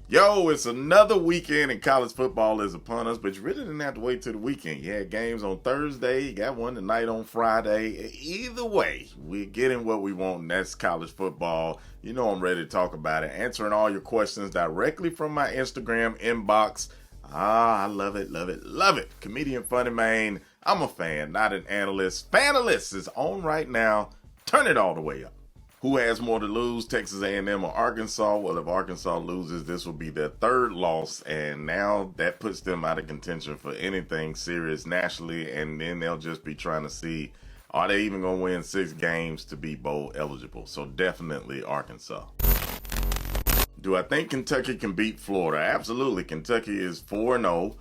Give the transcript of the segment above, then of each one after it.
Yo, it's another weekend and college football is upon us, but you really didn't have to wait till the weekend. You had games on Thursday, you got one tonight on Friday. Either way, we're getting what we want, and that's college football. You know I'm ready to talk about it, answering all your questions directly from my Instagram inbox. I love it, love it, love it. Comedian FunnyMaine. I'm a fan, not an analyst. FANalyst is on right now. Turn it all the way up. Who has more to lose, Texas A&M or Arkansas? Well, if Arkansas loses, this will be their third loss, and now that puts them out of contention for anything serious nationally, and then they'll just be trying to see, are they even going to win 6 games to be bowl eligible? So definitely Arkansas. Do I think Kentucky can beat Florida? Absolutely. Kentucky is 4-0.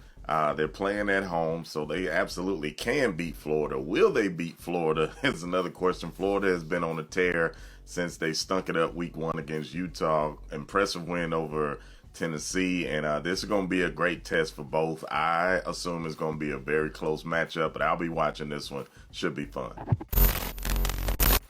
They're playing at home, so they absolutely can beat Florida. Will they beat Florida is another question. Florida has been on a tear since they stunk it up week 1 against Utah. Impressive win over Tennessee, and this is going to be a great test for both. I assume it's going to be a very close matchup, but I'll be watching this one. Should be fun.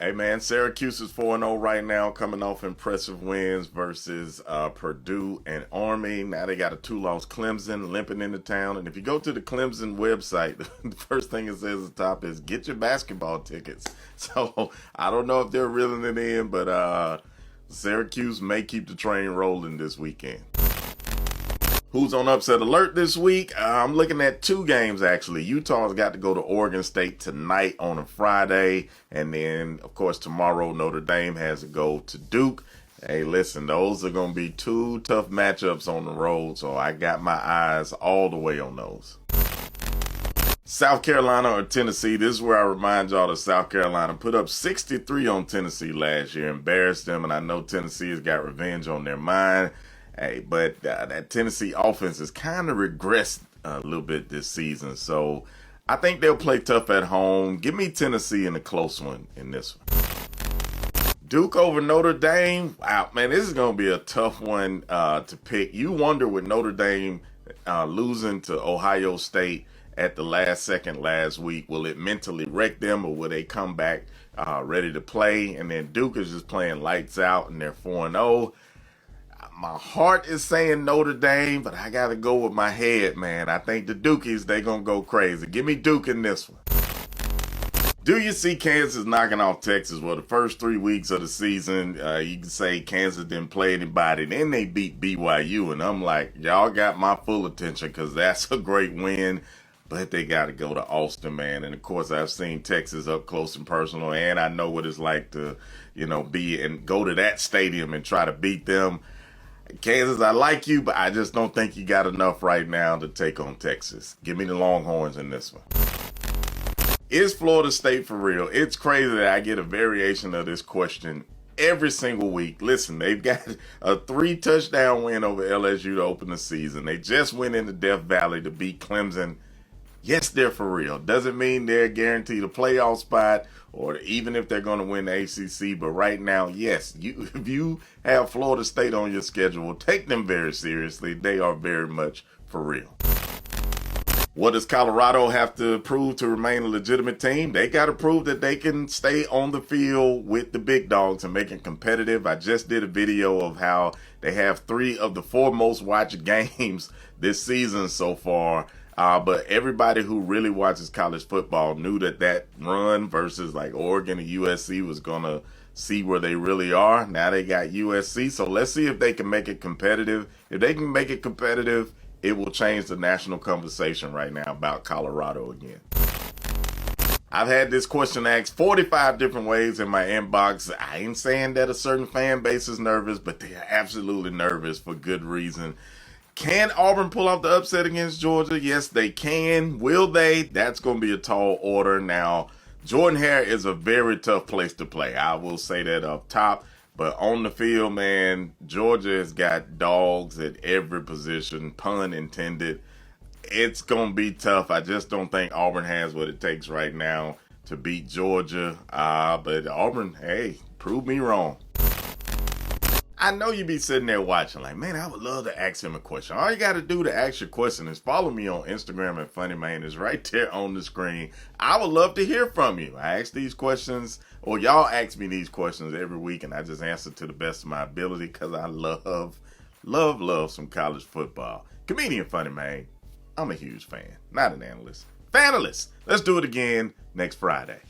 Hey man, Syracuse is 4-0 right now, coming off impressive wins versus Purdue and Army. Now they got a 2-loss Clemson limping into town. And if you go to the Clemson website, the first thing it says at the top is get your basketball tickets. So I don't know if they're reeling it in, but Syracuse may keep the train rolling this weekend. Who's on upset alert this week? I'm looking at 2 games, actually. Utah's got to go to Oregon State tonight on a Friday. And then, of course, tomorrow Notre Dame has to go to Duke. Hey, listen, those are going to be 2 tough matchups on the road. So I got my eyes all the way on those. South Carolina or Tennessee, this is where I remind y'all that South Carolina put up 63 on Tennessee last year, embarrassed them, and I know Tennessee has got revenge on their mind. Hey, but that Tennessee offense has kind of regressed a little bit this season, so I think they'll play tough at home. Give me Tennessee in a close one in this one. Duke over Notre Dame. Wow, man, this is going to be a tough one to pick. You wonder with Notre Dame losing to Ohio State at the last second last week, will it mentally wreck them, or will they come back ready to play? And then Duke is just playing lights out, and they're 4-0. My heart is saying Notre Dame, but I got to go with my head, man. I think the Dukies, they going to go crazy. Give me Duke in this one. Do you see Kansas knocking off Texas? Well, the first 3 weeks of the season, you can say Kansas didn't play anybody. Then they beat BYU, and I'm like, y'all got my full attention because that's a great win. But they got to go to Austin, man. And, of course, I've seen Texas up close and personal, and I know what it's like to, be and go to that stadium and try to beat them. Kansas, I like you, but I just don't think you got enough right now to take on Texas. Give me the Longhorns in this one. Is Florida State for real? It's crazy that I get a variation of this question every single week. Listen, they've got a 3-touchdown win over LSU to open the season. They just went into Death Valley to beat Clemson. Yes, they're for real. Doesn't mean they're guaranteed a playoff spot or even if they're going to win the ACC. But right now, yes, if you have Florida State on your schedule, take them very seriously. They are very much for real. What does Colorado have to prove to remain a legitimate team? They got to prove that they can stay on the field with the big dogs and make it competitive. I just did a video of how they have 3 of the 4 most watched games this season so far. But everybody who really watches college football knew that run versus like Oregon and USC was going to see where they really are. Now they got USC, so let's see if they can make it competitive. If they can make it competitive, it will change the national conversation right now about Colorado again. I've had this question asked 45 different ways in my inbox. I ain't saying that a certain fan base is nervous, but they are absolutely nervous for good reason. Can Auburn pull off the upset against Georgia? Yes, they can. Will they? That's going to be a tall order. Now, Jordan-Hare is a very tough place to play. I will say that up top. But on the field, man, Georgia has got dogs at every position, pun intended. It's going to be tough. I just don't think Auburn has what it takes right now to beat Georgia. But Auburn, hey, prove me wrong. I know you be sitting there watching like, man, I would love to ask him a question. All you got to do to ask your question is follow me on Instagram at FunnyMaine. It's right there on the screen. I would love to hear from you. I ask these questions, or y'all ask me these questions every week, and I just answer to the best of my ability because I love Love some college football. Comedian FunnyMaine. I'm a huge fan, not an analyst. FANalyst. Let's do it again next Friday.